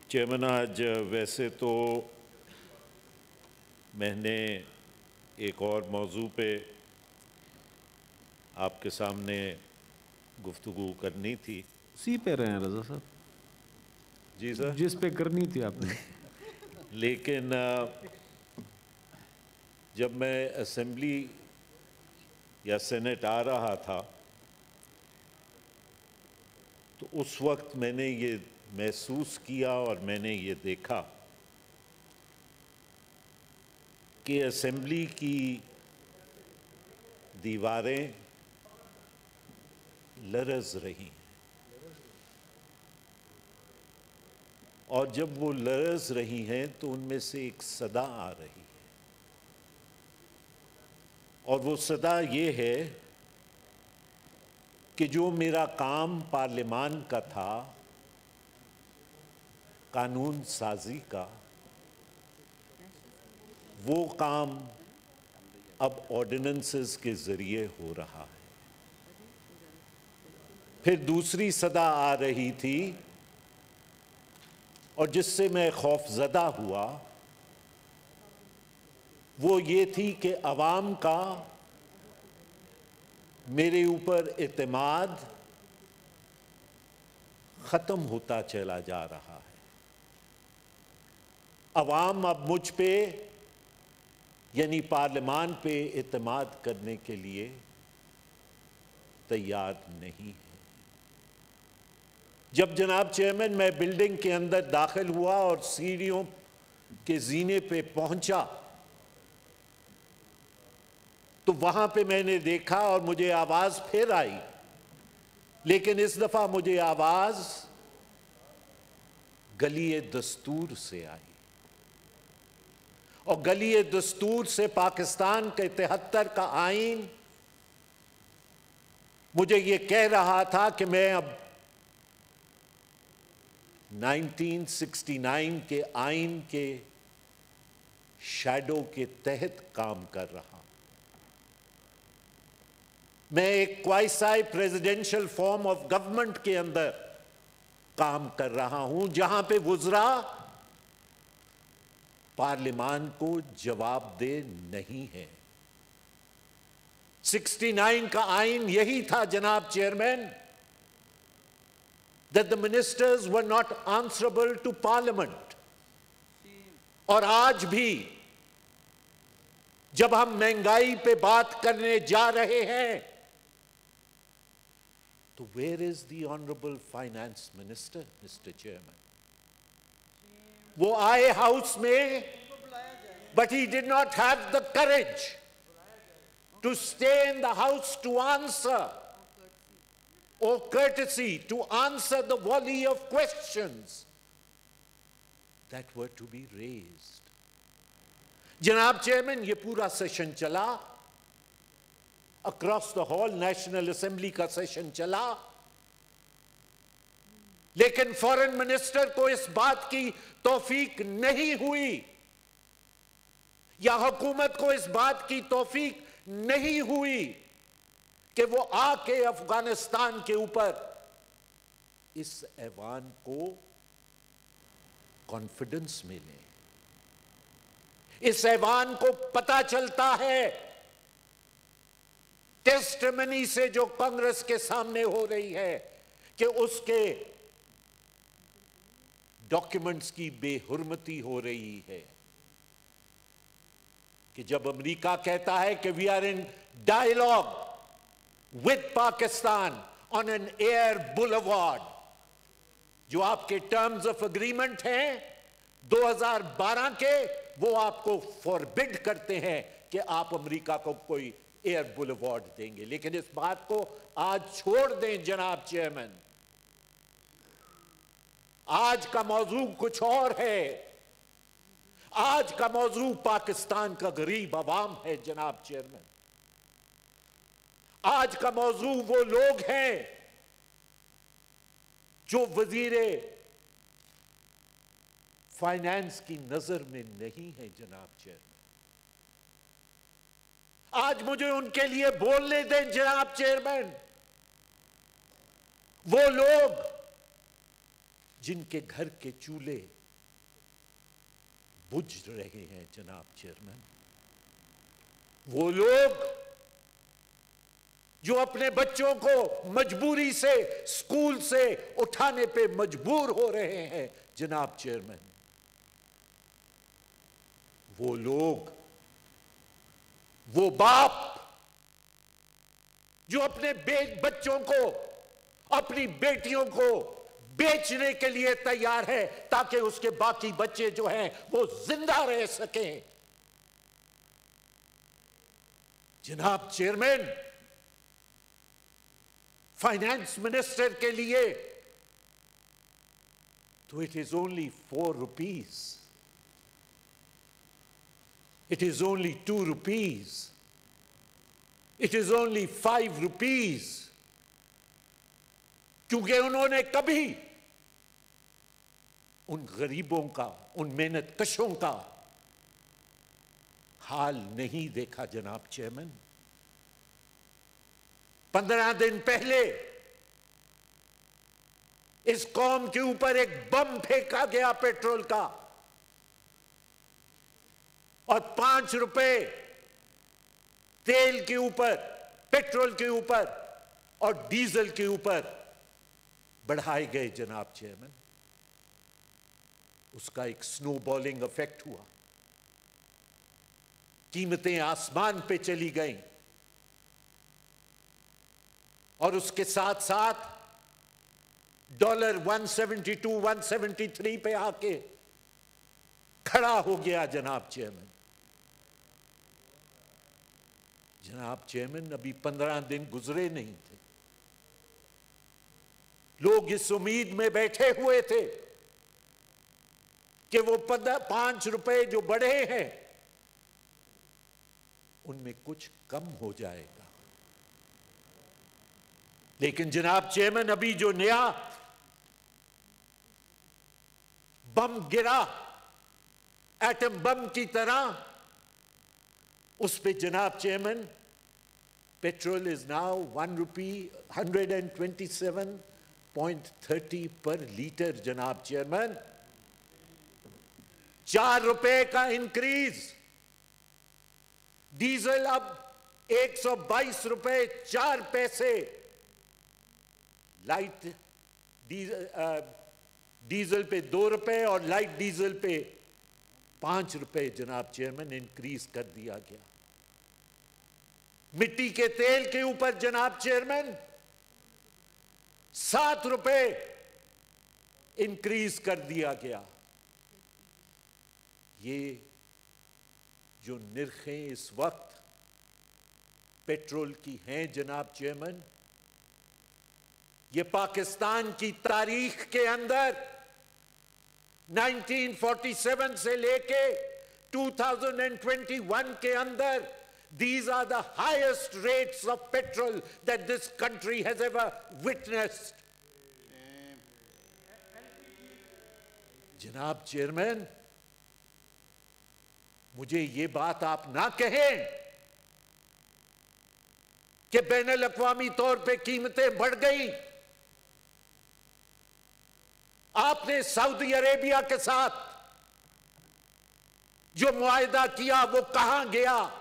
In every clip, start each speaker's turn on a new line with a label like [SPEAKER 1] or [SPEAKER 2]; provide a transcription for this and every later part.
[SPEAKER 1] Chairman, आज वैसे तो मैंने एक और मौजू पे आपके सामने गुफ्तगू करनी थी।
[SPEAKER 2] सी पे रहे हैं रजा साहब,
[SPEAKER 1] जी सर।
[SPEAKER 2] जिस पे करनी थी आपने।
[SPEAKER 1] लेकिन जब मैं असेंबली या सेनेट आ रहा था तो उस वक्त मैंने ये महसूस किया और मैंने ये देखा कि असेंबली की दीवारें लरज़ रही और जब वो लरज़ रही हैं तो उनमें से एक सदा आ रही है और वो सदा ये है कि जो मेरा काम पार्लियामान का था, कानून साजी का, वो काम अब ऑर्डिनेंसेस के जरिए हो रहा है। फिर दूसरी सदा आ रही थी और जिससे मैं खौफजदा हुआ वो ये थी कि अवाम का मेरे ऊपर एतमाद ख़त्म होता चला जा रहा है। अवाम अब मुझ पे यानी पार्लियामान पे एतमाद करने के लिए तैयार नहीं है। जब जनाब चेयरमैन मैं बिल्डिंग के अंदर दाखिल हुआ और सीढ़ियों के जीने पे पहुंचा तो वहां पे मैंने देखा और मुझे आवाज फिर आई, लेकिन इस दफा मुझे आवाज गली दस्तूर से आई और गली दस्तूर से पाकिस्तान के 73 का आईन मुझे ये कह रहा था कि मैं अब 1969 के आईन के शैडो के तहत काम कर रहा हूं। मैं एक क्वाइसाई प्रेसिडेंशियल फॉर्म ऑफ गवर्नमेंट के अंदर काम कर रहा हूं जहां पे वुज़रा पार्लियामान को जवाबदेह नहीं है। 69 का आईन यही था जनाब chairman, that the ministers were not answerable to parliament। और आज भी जब हम महंगाई पे बात करने जा रहे हैं तो where is the honorable finance minister, Mr. Chairman? वो आए हाउस में, but he did not have the courage to stay in the house to answer, or courtesy to answer the volley of questions that were to be raised। जनाब chairman, ये पूरा session चला, across the hall national assembly का session चला, लेकिन foreign minister को इस बात की तौफीक नहीं हुई या हुकूमत को इस बात की तौफीक नहीं हुई कि वो आके अफगानिस्तान के ऊपर इस ऐवान को कॉन्फिडेंस में ले। इस ऐवान को पता चलता है टेस्टिमनी से जो कांग्रेस के सामने हो रही है कि उसके डॉक्यूमेंट्स की बेहुरमती हो रही है, कि जब अमेरिका कहता है कि we are in dialogue with Pakistan on an air boulevard, जो आपके टर्म्स ऑफ एग्रीमेंट हैं 2012 के, वो आपको फॉरबिड करते हैं कि आप अमेरिका को कोई एयर बुलवार्ड देंगे। लेकिन इस बात को आज छोड़ दें जनाब चेयरमैन, आज का मौजू कुछ और है। आज का मौजू पाकिस्तान का गरीब अवाम है जनाब चेयरमैन। आज का मौजू वो लोग हैं जो वजीरे फाइनेंस की नजर में नहीं है जनाब चेयरमैन। आज मुझे उनके लिए बोलने दें जनाब चेयरमैन। वो लोग जिनके घर के चूल्हे बुझ रहे हैं जनाब चेयरमैन, वो लोग जो अपने बच्चों को मजबूरी से स्कूल से उठाने पे मजबूर हो रहे हैं जनाब चेयरमैन, वो लोग, वो बाप जो अपने बच्चों को, अपनी बेटियों को बेचने के लिए तैयार है ताकि उसके बाकी बच्चे जो हैं वो जिंदा रह सकें। जनाब चेयरमैन, फाइनेंस मिनिस्टर के लिए तो it is only 4 rupees, it is only 2 rupees, it is only 5 rupees, क्योंकि उन्होंने कभी उन गरीबों का, उन मेहनत कशों का हाल नहीं देखा जनाब चेयरमैन। 15 दिन पहले इस कौम के ऊपर एक बम फेंका गया पेट्रोल का, और 5 रुपए तेल के ऊपर, पेट्रोल के ऊपर और डीजल के ऊपर बढ़ाए गए जनाब चेयरमैन। उसका एक स्नोबॉलिंग इफेक्ट हुआ, कीमतें आसमान पे चली गईं, और उसके साथ साथ डॉलर 172, 173 पे आके खड़ा हो गया जनाब चेयरमैन। जनाब चेयरमैन, अभी 15 दिन गुजरे नहीं थे, लोग इस उम्मीद में बैठे हुए थे कि वो 5 रुपए जो बढ़े हैं उनमें कुछ कम हो जाएगा। लेकिन जनाब चेयरमैन, अभी जो नया बम गिरा, एटम बम की तरह, उस पे जनाब chairman petrol is now 1 rupee 127.30 पर लीटर जनाब चेयरमैन। 4 रुपए का इंक्रीज। डीजल अब 122 रुपए 4 पैसे, लाइट डीजल पे 2 रुपए और लाइट डीजल पे 5 रुपए जनाब चेयरमैन इंक्रीज कर दिया गया। मिट्टी के तेल के ऊपर जनाब चेयरमैन 7 रुपए इंक्रीज कर दिया गया। ये जो निर्खें इस वक्त पेट्रोल की हैं जनाब चेयरमैन, ये पाकिस्तान की तारीख के अंदर 1947 से लेके 2021 के अंदर these are the highest rates of petrol that this country has ever witnessed. जनाब चेयरमैन, मुझे ये बात आप ना कहें कि बैनुल अक़वामी तौर पे कीमतें बढ़ गई। आपने सऊदी अरेबिया के साथ जो मुआहिदा किया वो कहां गया?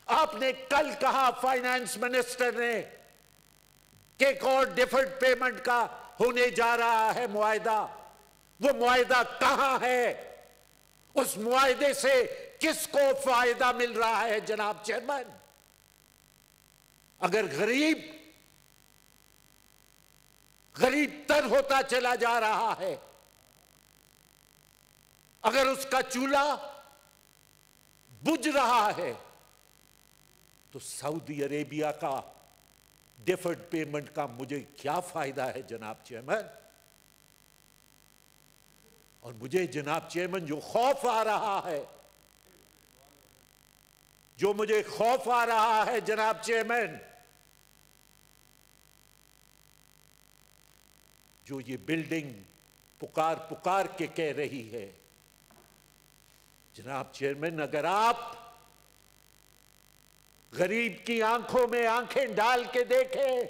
[SPEAKER 1] आपने कल कहा फाइनेंस मिनिस्टर ने कि एक और डिफर्ड पेमेंट का होने जा रहा है मुआहिदा। वो मुआहिदा कहां है? उस मुआहिदे से किसको फायदा मिल रहा है जनाब चेयरमैन? अगर गरीब तर होता चला जा रहा है, अगर उसका चूल्हा बुझ रहा है, तो सऊदी अरेबिया का डिफर्ड पेमेंट का मुझे क्या फायदा है जनाब चेयरमैन? और मुझे जनाब चेयरमैन जो खौफ आ रहा है, जो मुझे खौफ आ रहा है जनाब चेयरमैन, जो ये बिल्डिंग पुकार पुकार के कह रही है, जनाब चेयरमैन, अगर आप गरीब की आंखों में आंखें डाल के देखें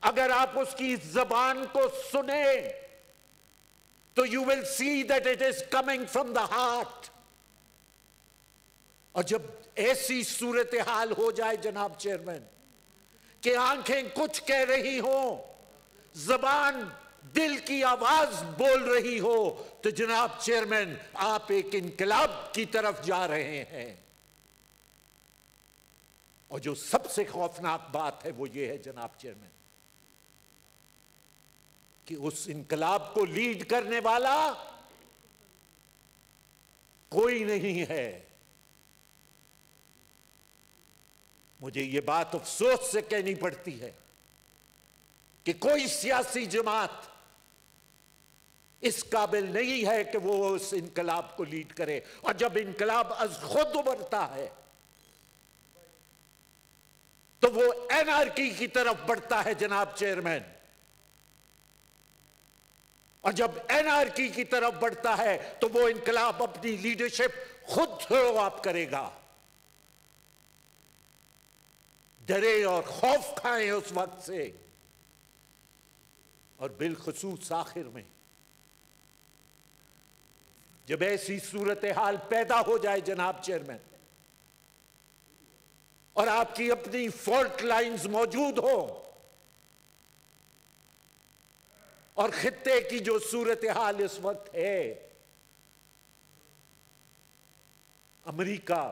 [SPEAKER 1] अगर आप उसकी जबान को सुने तो you will see that it is coming from the heart. और जब ऐसी सूरत हाल हो जाए जनाब चेयरमैन कि आंखें कुछ कह रही हो, जबान दिल की आवाज बोल रही हो, तो जनाब चेयरमैन आप एक इनकलाब की तरफ जा रहे हैं। और जो सबसे खौफनाक बात है वो ये है जनाब चेयरमैन कि उस इनकलाब को लीड करने वाला कोई नहीं है। मुझे ये बात अफसोस से कहनी पड़ती है कि कोई सियासी जमात इस काबिल नहीं है कि वो उस इनकलाब को लीड करे। और जब इनकलाब अज खुद उभरता है तो वो एनआरकी की तरफ बढ़ता है जनाब चेयरमैन। और जब एनआरकी की तरफ बढ़ता है तो वो इनकलाब अपनी लीडरशिप खुद थ्रो अप करेगा। डरे और खौफ खाएं उस वक्त से। और बिलखसूस आखिर में जब ऐसी सूरत हाल पैदा हो जाए जनाब चेयरमैन और आपकी अपनी फॉल्ट लाइंस मौजूद हो और खित्ते की जो सूरत हाल इस वक्त है, अमेरिका,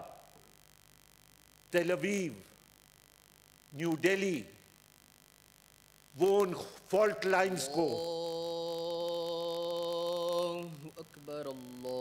[SPEAKER 1] तेल अवीव, न्यू दिल्ली, वो उन फॉल्ट लाइंस को
[SPEAKER 3] अल्लाहु अकबर, अल्लाह